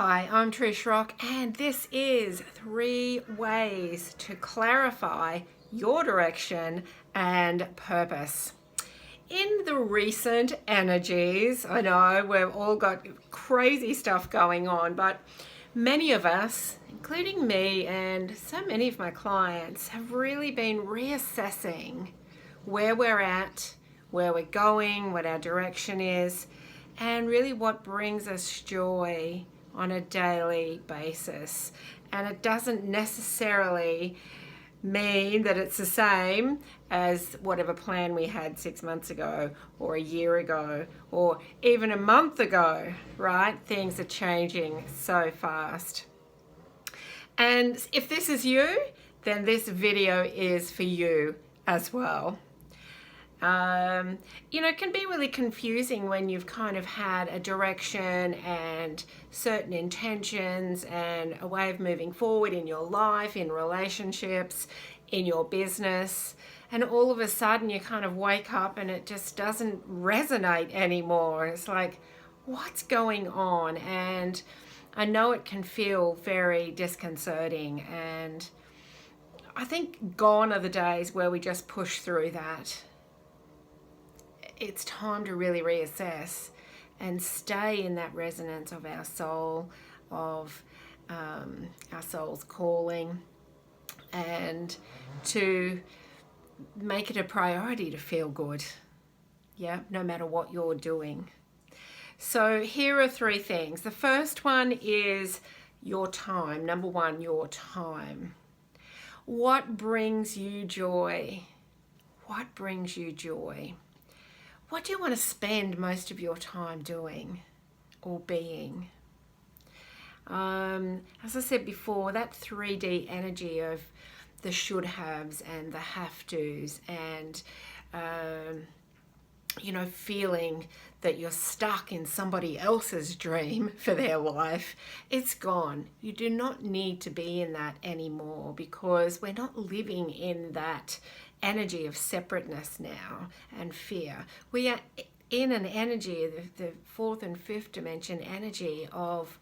Hi, I'm Trish Rock, and this is 3 ways to clarify your direction and purpose. In the recent energies, I know we've all got crazy stuff going on, but many of us, including me and so many of my clients, have really been reassessing where we're at, where we're going, what our direction is, and really what brings us joy on a daily basis. And it doesn't necessarily mean that it's the same as whatever plan we had 6 months ago or a year ago or even a month ago, right? Things are changing so fast. And if this is you, then this video is for you as well. It can be really confusing when you've kind of had a direction and certain intentions and a way of moving forward in your life, in relationships, in your business, and all of a sudden you kind of wake up and it just doesn't resonate anymore. It's like, what's going on? And I know it can feel very disconcerting, and I think gone are the days where we just push through that. It's time to really reassess and stay in that resonance of our soul, of our soul's calling, and to make it a priority to feel good, no matter what you're doing. So here are 3 things. The first one is your time. Number 1, your time. What brings you joy? What brings you joy? What do you want to spend most of your time doing or being? As I said before, that 3D energy of the should haves and the have tos and, feeling that you're stuck in somebody else's dream for their life, it's gone. You do not need to be in that anymore, because we're not living in that energy of separateness now and fear. We are in an energy, the 4th and 5th dimension energy of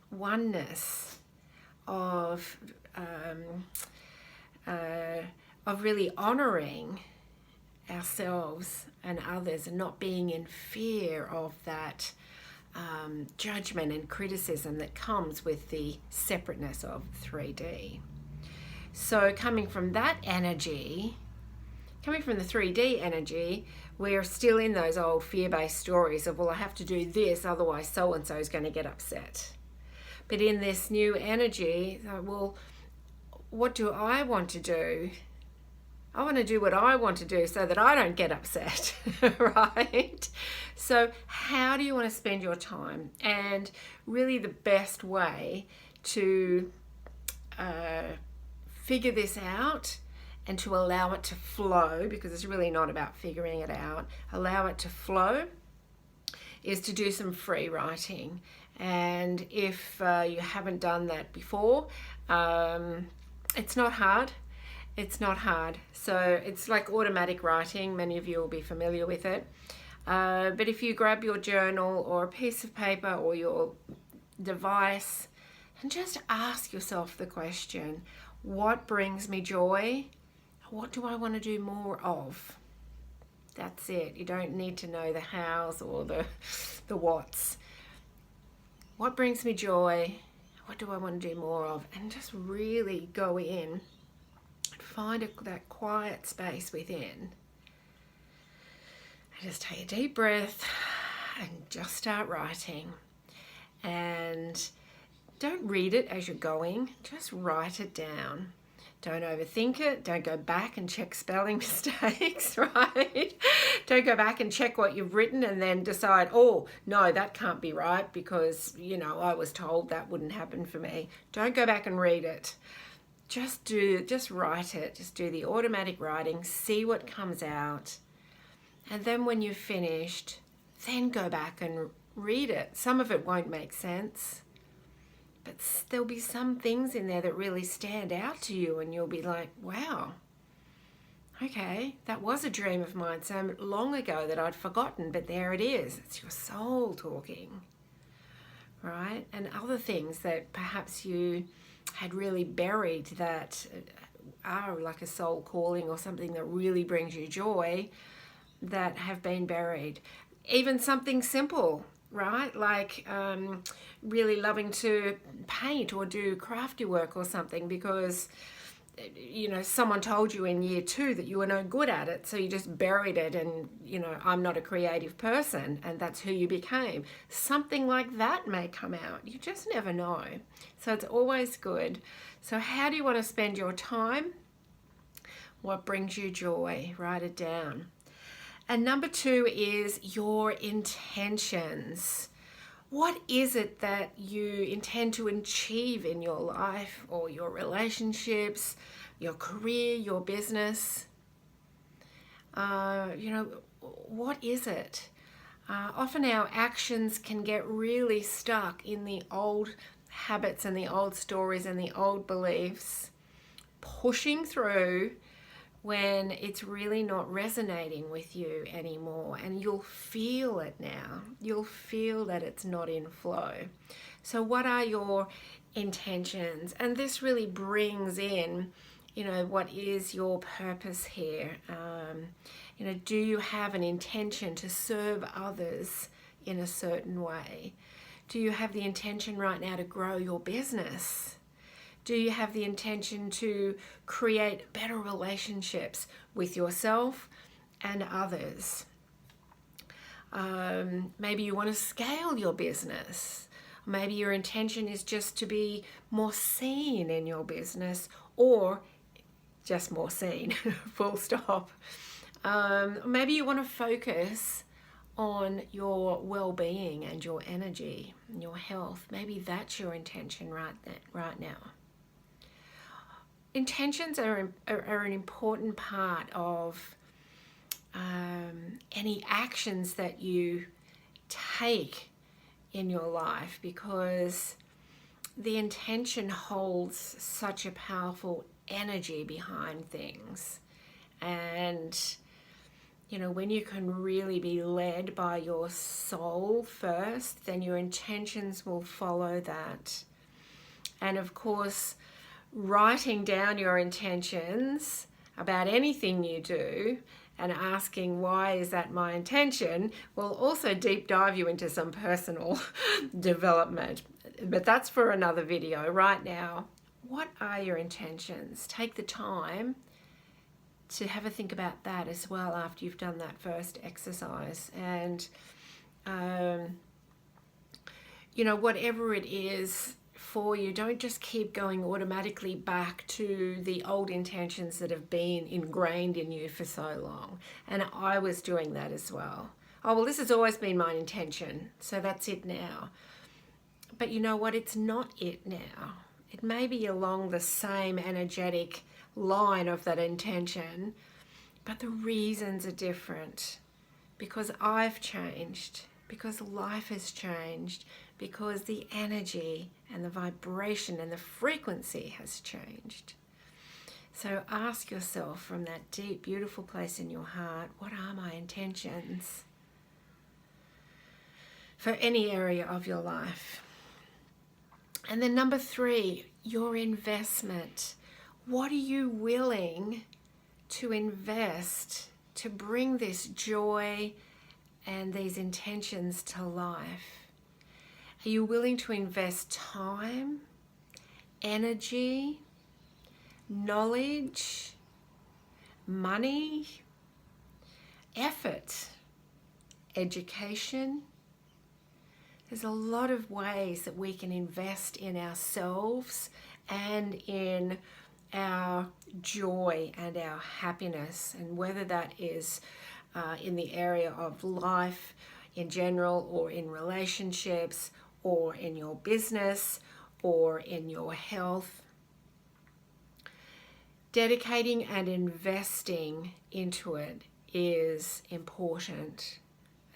oneness, of really honoring ourselves and others and not being in fear of that judgment and criticism that comes with the separateness of 3D. So coming from that energy, coming from the 3D energy, we're still in those old fear-based stories of, well, I have to do this, otherwise so-and-so is going to get upset. But in this new energy, well, what do I want to do? I want to do what I want to do so that I don't get upset, right? So how do you want to spend your time? And really the best way to figure this out and to allow it to flow, because it's really not about figuring it out, allow it to flow, is to do some free writing. And if you haven't done that before, it's not hard. It's not hard. So it's like automatic writing. Many of you will be familiar with it. But if you grab your journal or a piece of paper or your device and just ask yourself the question, what brings me joy? What do I want to do more of? That's it. You don't need to know the hows or the whats. What brings me joy? What do I want to do more of? And just really go in. Find that quiet space within. And just take a deep breath and just start writing. And don't read it as you're going. Just write it down. Don't overthink it. Don't go back and check spelling mistakes, right? Don't go back and check what you've written and then decide, oh, no, that can't be right because, I was told that wouldn't happen for me. Don't go back and read it. Just write it. Just do the automatic writing. See what comes out. And then when you've finished, then go back and read it. Some of it won't make sense, but there'll be some things in there that really stand out to you and you'll be like, wow, okay, that was a dream of mine so long ago that I'd forgotten, but there it is. It's your soul talking, right? And other things that perhaps you had really buried that are like a soul calling or something that really brings you joy that have been buried. Even something simple, right? Like really loving to paint or do crafty work or something because someone told you in year 2 that you were no good at it, so you just buried it and I'm not a creative person, and that's who you became. Something like that may come out. You just never know. So it's always good. So how do you want to spend your time? What brings you joy? Write it down. And number 2 is your intentions. What is it that you intend to achieve in your life or your relationships, your career, your business? What is it? Often our actions can get really stuck in the old habits and the old stories and the old beliefs, pushing through when it's really not resonating with you anymore, and you'll feel it now. You'll feel that it's not in flow. So what are your intentions? And this really brings in, what is your purpose here? Do you have an intention to serve others in a certain way? Do you have the intention right now to grow your business? Do you have the intention to create better relationships with yourself and others? Maybe you want to scale your business. Maybe your intention is just to be more seen in your business, or just more seen, full stop. Maybe you want to focus on your well-being and your energy and your health. Maybe that's your intention right now. Intentions are an important part of any actions that you take in your life, because the intention holds such a powerful energy behind things. And when you can really be led by your soul first, then your intentions will follow that. And of course, writing down your intentions about anything you do and asking why is that my intention will also deep dive you into some personal development. But that's for another video. Right now, what are your intentions? Take the time to have a think about that as well after you've done that first exercise. And whatever it is for you, don't just keep going automatically back to the old intentions that have been ingrained in you for so long. And I was doing that as well. Oh, well, this has always been my intention, so that's it now. But you know what? It's not it now. It may be along the same energetic line of that intention, but the reasons are different, because I've changed, because life has changed, because the energy and the vibration and the frequency has changed. So ask yourself from that deep, beautiful place in your heart, what are my intentions for any area of your life? And then number 3, your investment. What are you willing to invest to bring this joy and these intentions to life? Are you willing to invest time, energy, knowledge, money, effort, education? There's a lot of ways that we can invest in ourselves and in our joy and our happiness, and whether that is in the area of life in general, or in relationships, or in your business, or in your health. Dedicating and investing into it is important.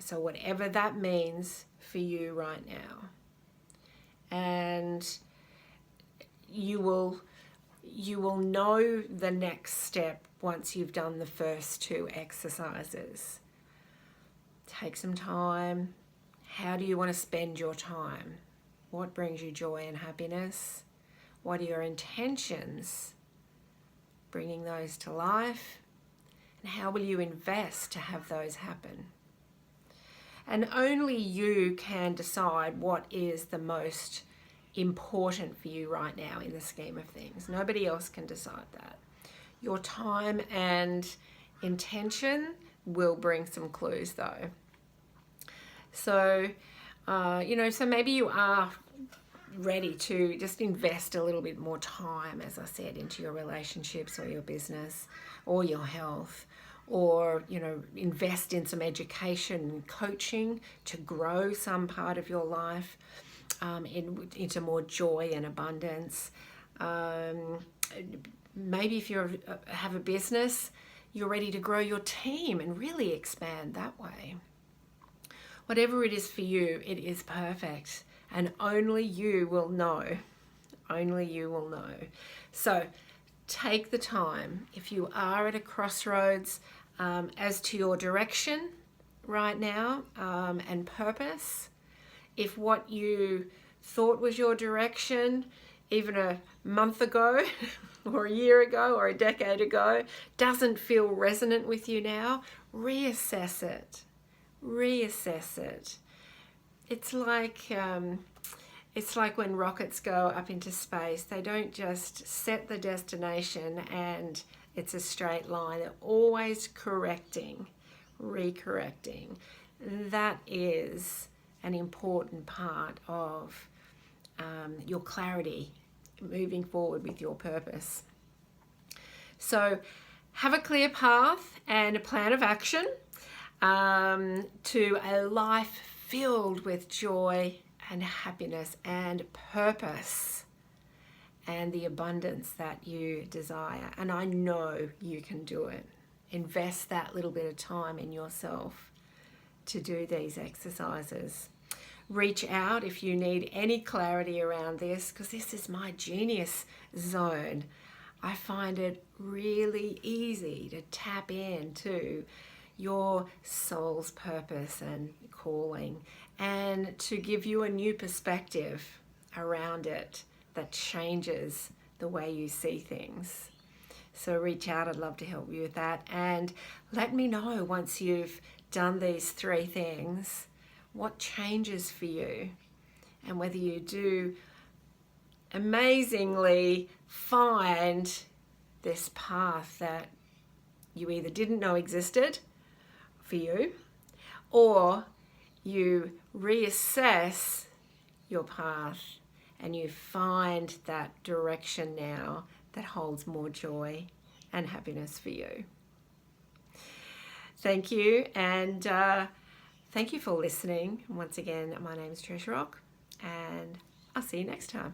So whatever that means for you right now. And you will know the next step once you've done the first 2 exercises. Take some time. How do you want to spend your time? What brings you joy and happiness? What are your intentions? Bringing those to life. And how will you invest to have those happen? And only you can decide what is the most important for you right now in the scheme of things. Nobody else can decide that. Your time and intention will bring some clues though. So, so maybe you are ready to just invest a little bit more time, as I said, into your relationships or your business or your health, or, invest in some education and coaching to grow some part of your life into more joy and abundance. Maybe if you have a business, you're ready to grow your team and really expand that way. Whatever it is for you, it is perfect. And only you will know. Only you will know. So take the time. If you are at a crossroads as to your direction right now and purpose, if what you thought was your direction even a month ago or a year ago or a decade ago doesn't feel resonant with you now, reassess it. Reassess it. It's like when rockets go up into space. They don't just set the destination and it's a straight line. They're always correcting, recorrecting. That is an important part of your clarity moving forward with your purpose. So have a clear path and a plan of action to a life filled with joy and happiness and purpose and the abundance that you desire. And I know you can do it. Invest that little bit of time in yourself to do these exercises. Reach out if you need any clarity around this, because this is my genius zone. I find it really easy to tap into your soul's purpose and calling, and to give you a new perspective around it that changes the way you see things. So reach out. I'd love to help you with that. And let me know once you've done these 3 things, what changes for you, and whether you do amazingly find this path that you either didn't know existed for you, or you reassess your path and you find that direction now that holds more joy and happiness for you. Thank you, and thank you for listening. Once again, my name is Trish Rock, and I'll see you next time.